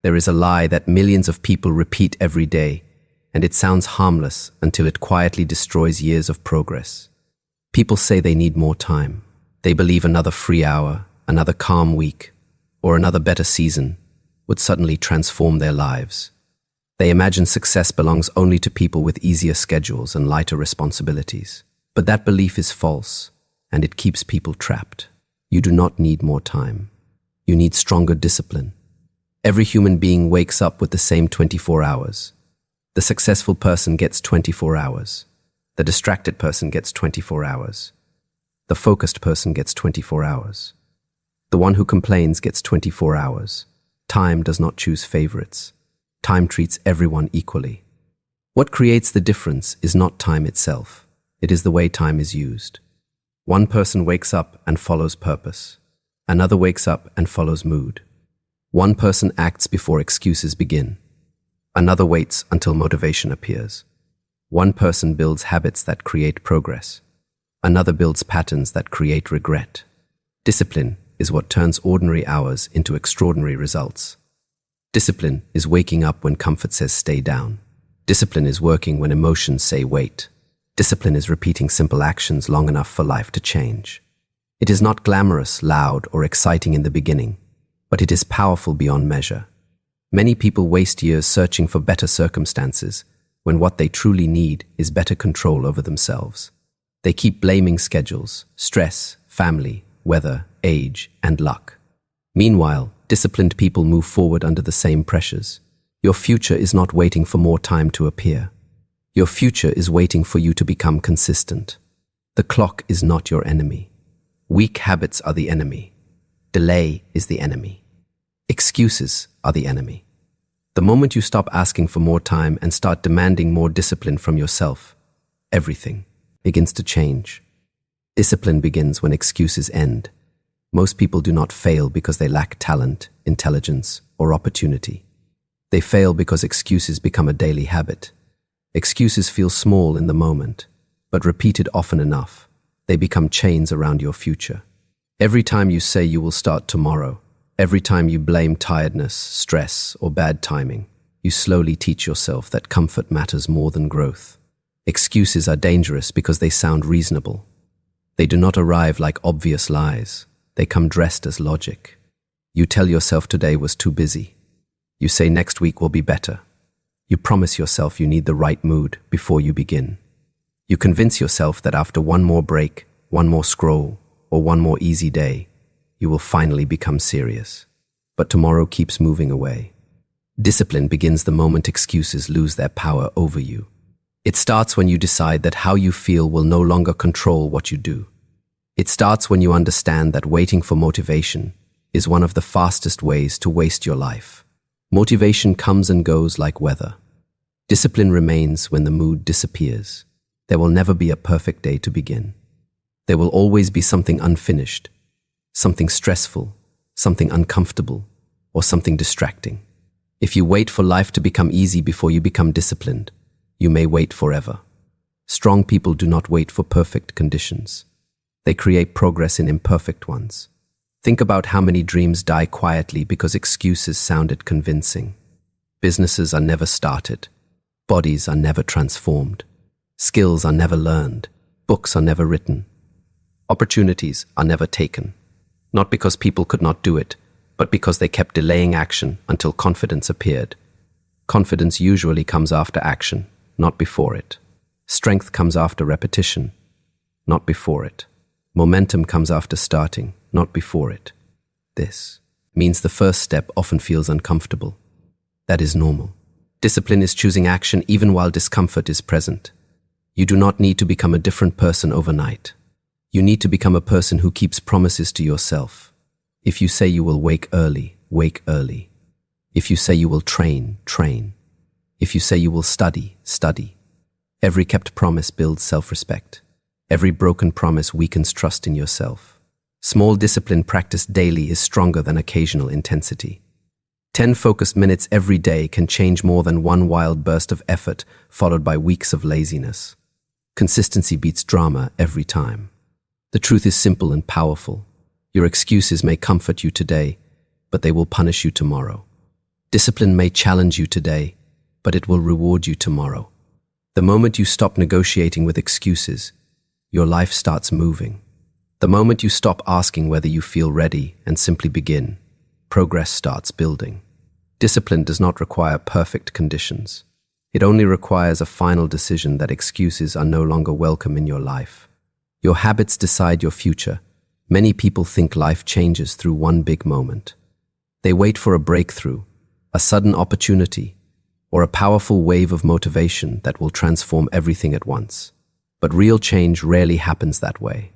There is a lie that millions of people repeat every day, and it sounds harmless until it quietly destroys years of progress. People say they need more time. They believe another free hour, another calm week, or another better season would suddenly transform their lives. They imagine success belongs only to people with easier schedules and lighter responsibilities. But that belief is false, and it keeps people trapped. You do not need more time. You need stronger discipline. Every human being wakes up with the same 24 hours. The successful person gets 24 hours. The distracted person gets 24 hours. The focused person gets 24 hours. The one who complains gets 24 hours. Time does not choose favorites. Time treats everyone equally. What creates the difference is not time itself. It is the way time is used. One person wakes up and follows purpose. Another wakes up and follows mood. One person acts before excuses begin. Another waits until motivation appears. One person builds habits that create progress. Another builds patterns that create regret. Discipline is what turns ordinary hours into extraordinary results. Discipline is waking up when comfort says stay down. Discipline is working when emotions say wait. Discipline is repeating simple actions long enough for life to change. It is not glamorous, loud, or exciting in the beginning, but it is powerful beyond measure. Many people waste years searching for better circumstances when what they truly need is better control over themselves. They keep blaming schedules, stress, family, weather, age, and luck. Meanwhile, disciplined people move forward under the same pressures. Your future is not waiting for more time to appear. Your future is waiting for you to become consistent. The clock is not your enemy. Weak habits are the enemy. Delay is the enemy. Excuses are the enemy. The moment you stop asking for more time and start demanding more discipline from yourself, everything begins to change. Discipline begins when excuses end. Most people do not fail because they lack talent, intelligence, or opportunity. They fail because excuses become a daily habit. Excuses feel small in the moment, but repeated often enough, they become chains around your future. Every time you say you will start tomorrow, every time you blame tiredness, stress, or bad timing, you slowly teach yourself that comfort matters more than growth. Excuses are dangerous because they sound reasonable. They do not arrive like obvious lies. They come dressed as logic. You tell yourself today was too busy. You say next week will be better. You promise yourself you need the right mood before you begin. You convince yourself that after one more break, one more scroll, or one more easy day, you will finally become serious. But tomorrow keeps moving away. Discipline begins the moment excuses lose their power over you. It starts when you decide that how you feel will no longer control what you do. It starts when you understand that waiting for motivation is one of the fastest ways to waste your life. Motivation comes and goes like weather. Discipline remains when the mood disappears. There will never be a perfect day to begin. There will always be something unfinished, something stressful, something uncomfortable, or something distracting. If you wait for life to become easy before you become disciplined, you may wait forever. Strong people do not wait for perfect conditions. They create progress in imperfect ones. Think about how many dreams die quietly because excuses sounded convincing. Businesses are never started. Bodies are never transformed. Skills are never learned. Books are never written. Opportunities are never taken. Not because people could not do it, but because they kept delaying action until confidence appeared. Confidence usually comes after action, not before it. Strength comes after repetition, not before it. Momentum comes after starting, not before it. This means the first step often feels uncomfortable. That is normal. Discipline is choosing action even while discomfort is present. You do not need to become a different person overnight. You need to become a person who keeps promises to yourself. If you say you will wake early, wake early. If you say you will train, train. If you say you will study, study. Every kept promise builds self-respect. Every broken promise weakens trust in yourself. Small discipline practiced daily is stronger than occasional intensity. 10 focused minutes every day can change more than one wild burst of effort followed by weeks of laziness. Consistency beats drama every time. The truth is simple and powerful. Your excuses may comfort you today, but they will punish you tomorrow. Discipline may challenge you today, but it will reward you tomorrow. The moment you stop negotiating with excuses, your life starts moving. The moment you stop asking whether you feel ready and simply begin, progress starts building. Discipline does not require perfect conditions. It only requires a final decision that excuses are no longer welcome in your life. Your habits decide your future. Many people think life changes through one big moment. They wait for a breakthrough, a sudden opportunity, or a powerful wave of motivation that will transform everything at once. But real change rarely happens that way.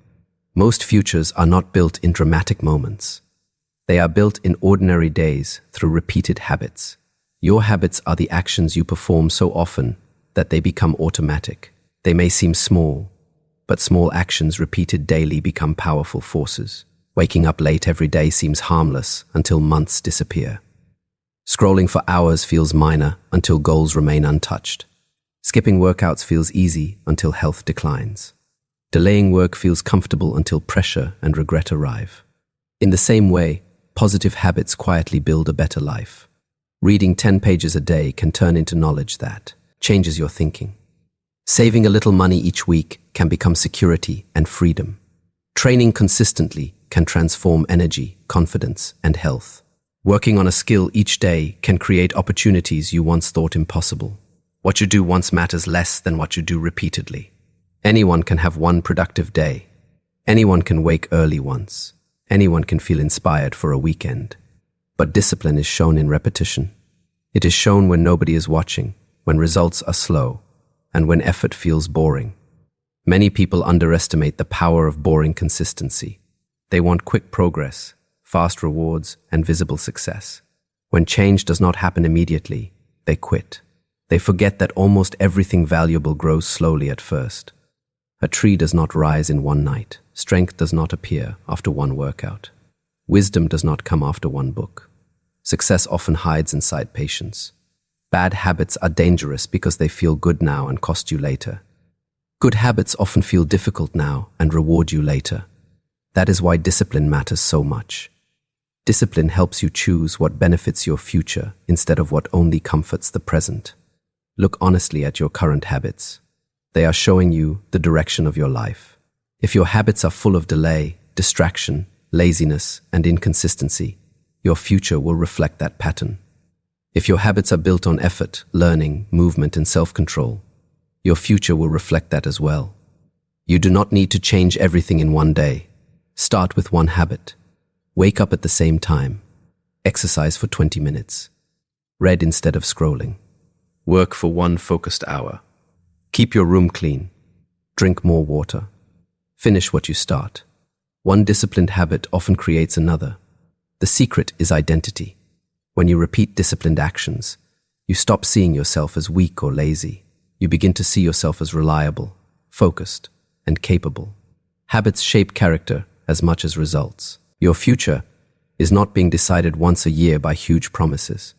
Most futures are not built in dramatic moments. They are built in ordinary days through repeated habits. Your habits are the actions you perform so often that they become automatic. They may seem small, but small actions repeated daily become powerful forces. Waking up late every day seems harmless until months disappear. Scrolling for hours feels minor until goals remain untouched. Skipping workouts feels easy until health declines. Delaying work feels comfortable until pressure and regret arrive. In the same way, positive habits quietly build a better life. Reading 10 pages a day can turn into knowledge that changes your thinking. Saving a little money each week can become security and freedom. Training consistently can transform energy, confidence, and health. Working on a skill each day can create opportunities you once thought impossible. What you do once matters less than what you do repeatedly. Anyone can have one productive day. Anyone can wake early once. Anyone can feel inspired for a weekend. But discipline is shown in repetition. It is shown when nobody is watching, when results are slow, and when effort feels boring. Many people underestimate the power of boring consistency. They want quick progress, fast rewards, and visible success. When change does not happen immediately, they quit. They forget that almost everything valuable grows slowly at first. A tree does not rise in one night. Strength does not appear after one workout. Wisdom does not come after one book. Success often hides inside patience. Bad habits are dangerous because they feel good now and cost you later. Good habits often feel difficult now and reward you later. That is why discipline matters so much. Discipline helps you choose what benefits your future instead of what only comforts the present. Look honestly at your current habits. They are showing you the direction of your life. If your habits are full of delay, distraction, laziness, and inconsistency, your future will reflect that pattern. If your habits are built on effort, learning, movement, and self-control, your future will reflect that as well. You do not need to change everything in one day. Start with one habit. Wake up at the same time. Exercise for 20 minutes. Read instead of scrolling. Work for one focused hour. Keep your room clean. Drink more water. Finish what you start. One disciplined habit often creates another. The secret is identity. When you repeat disciplined actions, you stop seeing yourself as weak or lazy. You begin to see yourself as reliable, focused, and capable. Habits shape character as much as results. Your future is not being decided once a year by huge promises.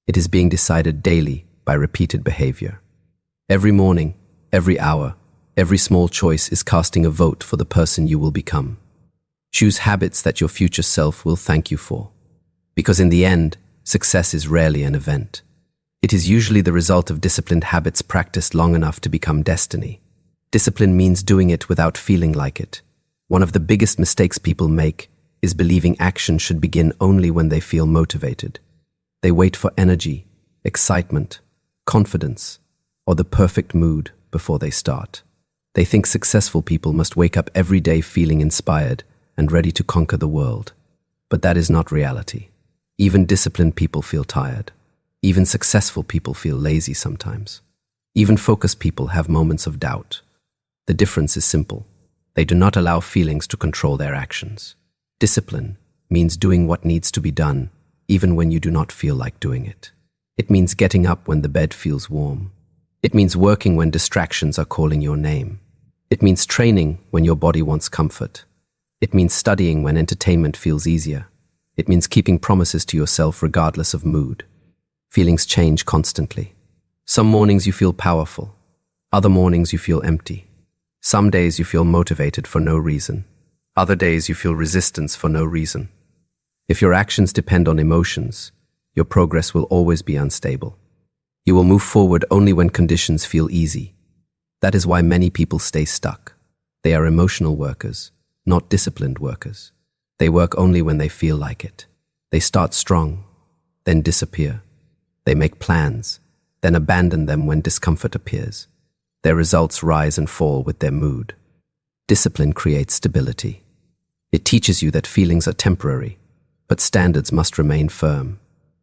It is being decided daily by repeated behavior. Every morning, every hour, every small choice is casting a vote for the person you will become. Choose habits that your future self will thank you for. Because in the end, success is rarely an event. It is usually the result of disciplined habits practiced long enough to become destiny. Discipline means doing it without feeling like it. One of the biggest mistakes people make is believing action should begin only when they feel motivated. They wait for energy, excitement, confidence, or the perfect mood before they start. They think successful people must wake up every day feeling inspired and ready to conquer the world. But that is not reality. Even disciplined people feel tired. Even successful people feel lazy sometimes. Even focused people have moments of doubt. The difference is simple. They do not allow feelings to control their actions. Discipline means doing what needs to be done, even when you do not feel like doing it. It means getting up when the bed feels warm. It means working when distractions are calling your name. It means training when your body wants comfort. It means studying when entertainment feels easier. It means keeping promises to yourself regardless of mood. Feelings change constantly. Some mornings you feel powerful. Other mornings you feel empty. Some days you feel motivated for no reason. Other days you feel resistance for no reason. If your actions depend on emotions, your progress will always be unstable. You will move forward only when conditions feel easy. That is why many people stay stuck. They are emotional workers, not disciplined workers. They work only when they feel like it. They start strong, then disappear. They make plans, then abandon them when discomfort appears. Their results rise and fall with their mood. Discipline creates stability. It teaches you that feelings are temporary, but standards must remain firm.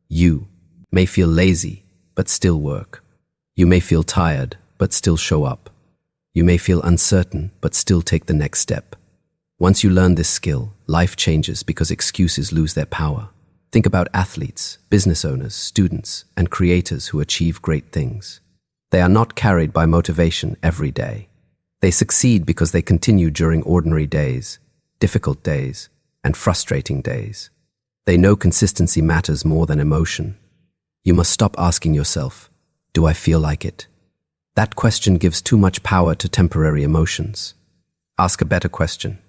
You may feel lazy, but still work. You may feel tired, but still show up. You may feel uncertain, but still take the next step. Once you learn this skill, life changes because excuses lose their power. Think about athletes, business owners, students, and creators who achieve great things. They are not carried by motivation every day. They succeed because they continue during ordinary days, difficult days, and frustrating days. They know consistency matters more than emotion. You must stop asking yourself, "Do I feel like it?" That question gives too much power to temporary emotions. Ask a better question.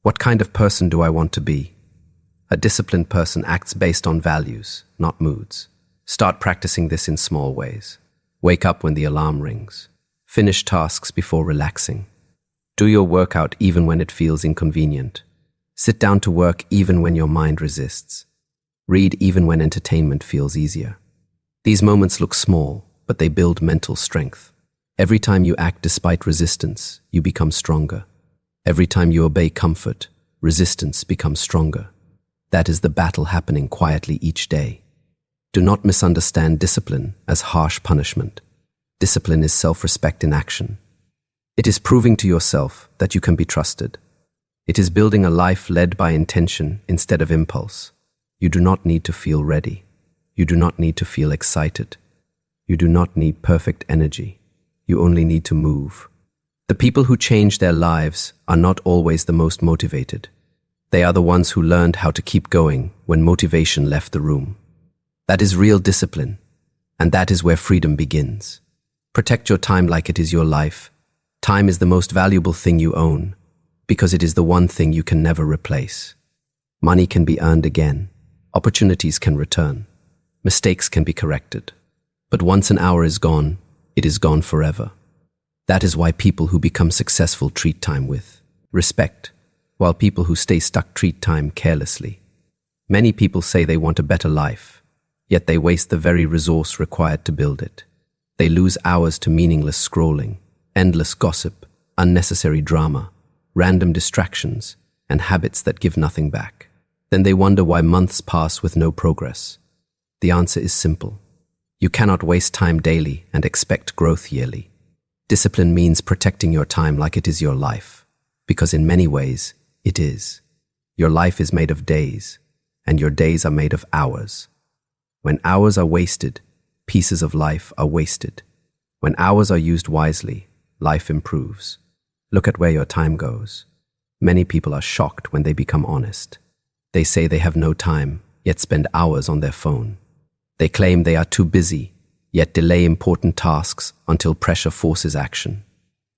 What kind of person do I want to be? A disciplined person acts based on values, not moods. Start practicing this in small ways. Wake up when the alarm rings. Finish tasks before relaxing. Do your workout even when it feels inconvenient. Sit down to work even when your mind resists. Read even when entertainment feels easier. These moments look small, but they build mental strength. Every time you act despite resistance, you become stronger. Every time you obey comfort, resistance becomes stronger. That is the battle happening quietly each day. Do not misunderstand discipline as harsh punishment. Discipline is self-respect in action. It is proving to yourself that you can be trusted. It is building a life led by intention instead of impulse. You do not need to feel ready. You do not need to feel excited. You do not need perfect energy. You only need to move. The people who change their lives are not always the most motivated. They are the ones who learned how to keep going when motivation left the room. That is real discipline, and that is where freedom begins. Protect your time like it is your life. Time is the most valuable thing you own, because it is the one thing you can never replace. Money can be earned again. Opportunities can return. Mistakes can be corrected. But once an hour is gone, it is gone forever. That is why people who become successful treat time with respect, while people who stay stuck treat time carelessly. Many people say they want a better life, yet they waste the very resource required to build it. They lose hours to meaningless scrolling, endless gossip, unnecessary drama, random distractions, and habits that give nothing back. Then they wonder why months pass with no progress. The answer is simple. You cannot waste time daily and expect growth yearly. Discipline means protecting your time like it is your life, because in many ways, it is. Your life is made of days, and your days are made of hours. When hours are wasted, pieces of life are wasted. When hours are used wisely, life improves. Look at where your time goes. Many people are shocked when they become honest. They say they have no time, yet spend hours on their phone. They claim they are too busy, yet delay important tasks until pressure forces action.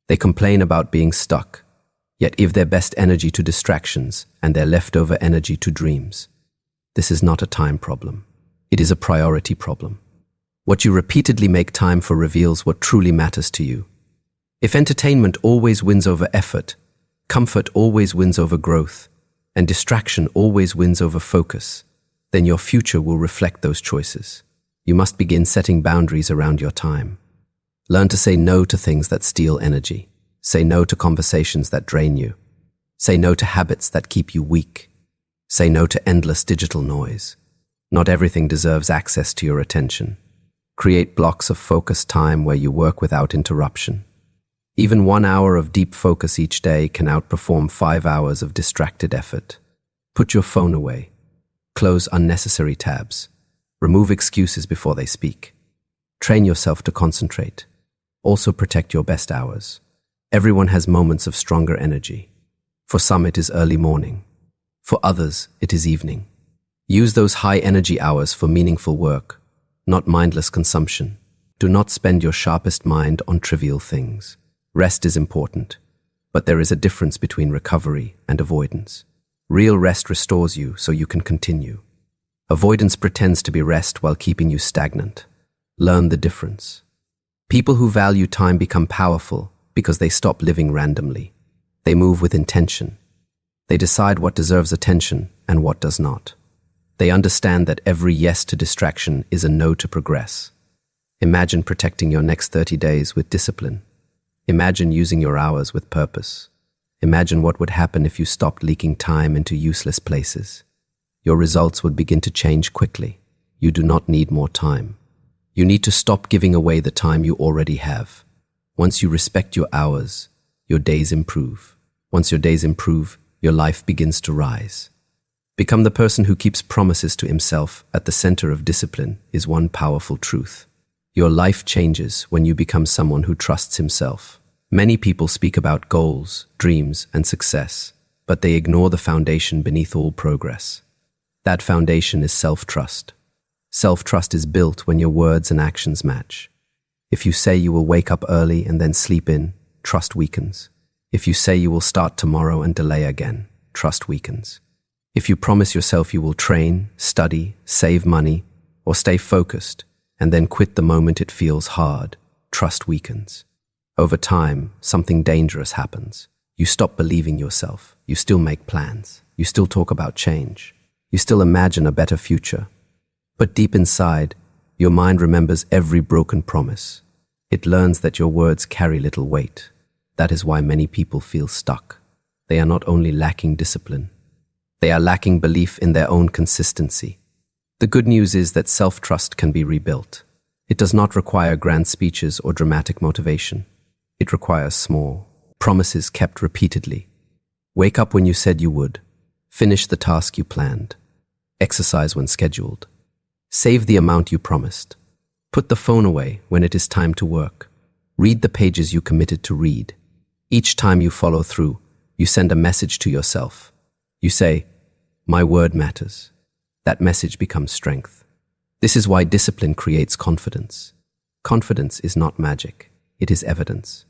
They complain about being stuck, yet give their best energy to distractions and their leftover energy to dreams. This is not a time problem. It is a priority problem. What you repeatedly make time for reveals what truly matters to you. If entertainment always wins over effort, comfort always wins over growth, and distraction always wins over focus, then your future will reflect those choices. You must begin setting boundaries around your time. Learn to say no to things that steal energy. Say no to conversations that drain you. Say no to habits that keep you weak. Say no to endless digital noise. Not everything deserves access to your attention. Create blocks of focused time where you work without interruption. Even 1 hour of deep focus each day can outperform 5 hours of distracted effort. Put your phone away. Close unnecessary tabs. Remove excuses before they speak. Train yourself to concentrate. Also protect your best hours. Everyone has moments of stronger energy. For some, it is early morning. For others, it is evening. Use those high energy hours for meaningful work, not mindless consumption. Do not spend your sharpest mind on trivial things. Rest is important, but there is a difference between recovery and avoidance. Real rest restores you so you can continue. Avoidance pretends to be rest while keeping you stagnant. Learn the difference. People who value time become powerful because they stop living randomly. They move with intention. They decide what deserves attention and what does not. They understand that every yes to distraction is a no to progress. Imagine protecting your next 30 days with discipline. Imagine using your hours with purpose. Imagine what would happen if you stopped leaking time into useless places. Your results would begin to change quickly. You do not need more time. You need to stop giving away the time you already have. Once you respect your hours, your days improve. Once your days improve, your life begins to rise. Become the person who keeps promises to himself. At the center of discipline is one powerful truth. Your life changes when you become someone who trusts himself. Many people speak about goals, dreams, and success, but they ignore the foundation beneath all progress. That foundation is self-trust. Self-trust is built when your words and actions match. If you say you will wake up early and then sleep in, trust weakens. If you say you will start tomorrow and delay again, trust weakens. If you promise yourself you will train, study, save money, or stay focused, and then quit the moment it feels hard, trust weakens. Over time, something dangerous happens. You stop believing yourself. You still make plans. You still talk about change. You still imagine a better future. But deep inside, your mind remembers every broken promise. It learns that your words carry little weight. That is why many people feel stuck. They are not only lacking discipline, they are lacking belief in their own consistency. The good news is that self-trust can be rebuilt. It does not require grand speeches or dramatic motivation. It requires small promises kept repeatedly. Wake up when you said you would. Finish the task you planned. Exercise when scheduled. Save the amount you promised. Put the phone away when it is time to work. Read the pages you committed to read. Each time you follow through, you send a message to yourself. You say, "My word matters." That message becomes strength. This is why discipline creates confidence. Confidence is not magic. It is evidence.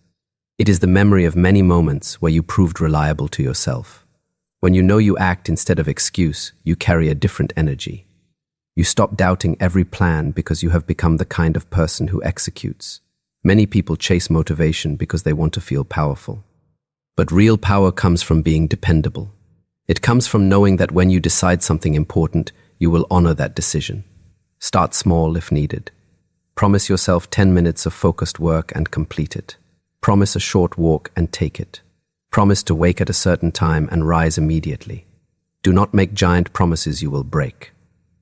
It is the memory of many moments where you proved reliable to yourself. When you know you act instead of excuse, you carry a different energy. You stop doubting every plan because you have become the kind of person who executes. Many people chase motivation because they want to feel powerful. But real power comes from being dependable. It comes from knowing that when you decide something important, you will honor that decision. Start small if needed. Promise yourself 10 minutes of focused work and complete it. Promise a short walk and take it. Promise to wake at a certain time and rise immediately. Do not make giant promises you will break.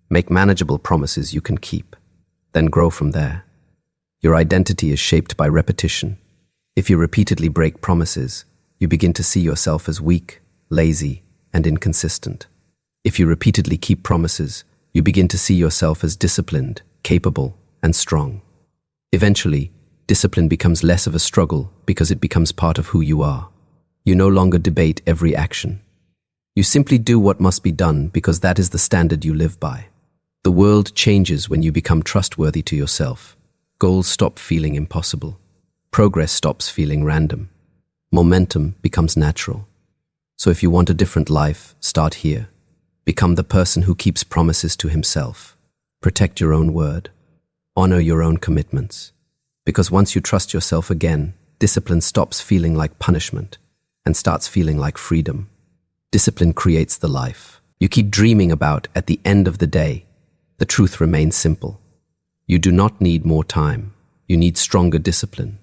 Make manageable promises you can keep. Then grow from there. Your identity is shaped by repetition. If you repeatedly break promises, you begin to see yourself as weak, lazy, and inconsistent. If you repeatedly keep promises, you begin to see yourself as disciplined, capable, and strong. Eventually, discipline becomes less of a struggle because it becomes part of who you are. You no longer debate every action. You simply do what must be done because that is the standard you live by. The world changes when you become trustworthy to yourself. Goals stop feeling impossible. Progress stops feeling random. Momentum becomes natural. So if you want a different life, start here. Become the person who keeps promises to himself. Protect your own word. Honor your own commitments. Because once you trust yourself again, discipline stops feeling like punishment and starts feeling like freedom. Discipline creates the life you keep dreaming about. At the end of the day, the truth remains simple. You do not need more time. You need stronger discipline.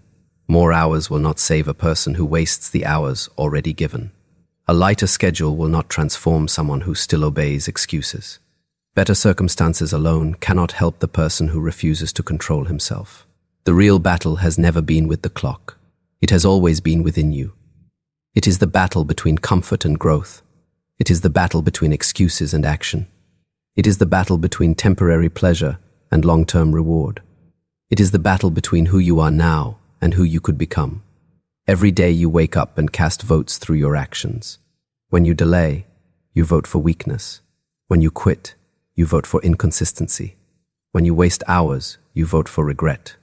More hours will not save a person who wastes the hours already given. A lighter schedule will not transform someone who still obeys excuses. Better circumstances alone cannot help the person who refuses to control himself. The real battle has never been with the clock. It has always been within you. It is the battle between comfort and growth. It is the battle between excuses and action. It is the battle between temporary pleasure and long-term reward. It is the battle between who you are now and who you could become. Every day you wake up and cast votes through your actions. When you delay, you vote for weakness. When you quit, you vote for inconsistency. When you waste hours, you vote for regret.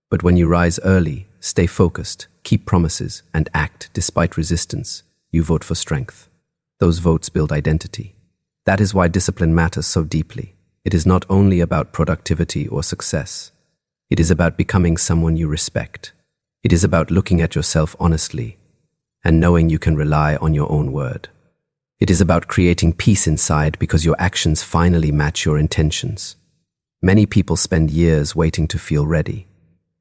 But when you rise early, stay focused, keep promises, and act despite resistance, you vote for strength. Those votes build identity. That is why discipline matters so deeply. It is not only about productivity or success. It is about becoming someone you respect. It is about looking at yourself honestly and knowing you can rely on your own word. It is about creating peace inside because your actions finally match your intentions. Many people spend years waiting to feel ready.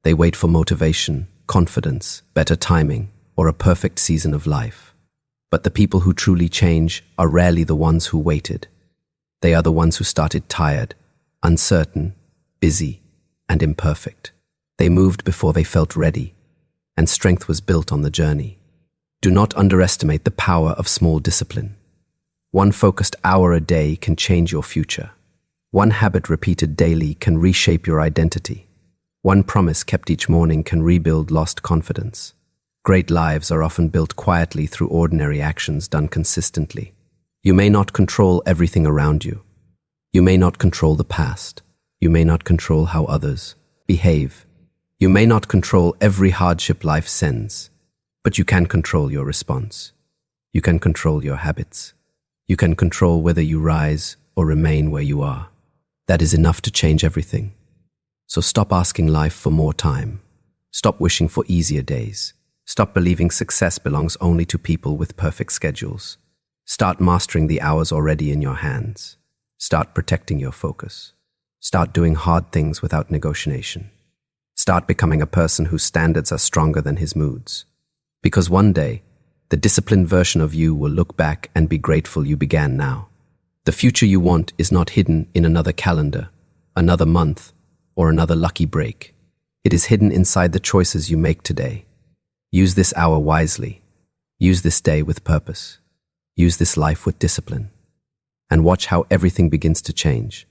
They wait for motivation, confidence, better timing, or a perfect season of life. But the people who truly change are rarely the ones who waited. They are the ones who started tired, uncertain, busy, and imperfect. They moved before they felt ready, and strength was built on the journey. Do not underestimate the power of small discipline. One focused hour a day can change your future. One habit repeated daily can reshape your identity. One promise kept each morning can rebuild lost confidence. Great lives are often built quietly through ordinary actions done consistently. You may not control everything around you. You may not control the past. You may not control how others behave. You may not control every hardship life sends, but you can control your response. You can control your habits. You can control whether you rise or remain where you are. That is enough to change everything. So stop asking life for more time. Stop wishing for easier days. Stop believing success belongs only to people with perfect schedules. Start mastering the hours already in your hands. Start protecting your focus. Start doing hard things without negotiation. Start becoming a person whose standards are stronger than his moods. Because one day, the disciplined version of you will look back and be grateful you began now. The future you want is not hidden in another calendar, another month, or another lucky break. It is hidden inside the choices you make today. Use this hour wisely. Use this day with purpose. Use this life with discipline. And watch how everything begins to change.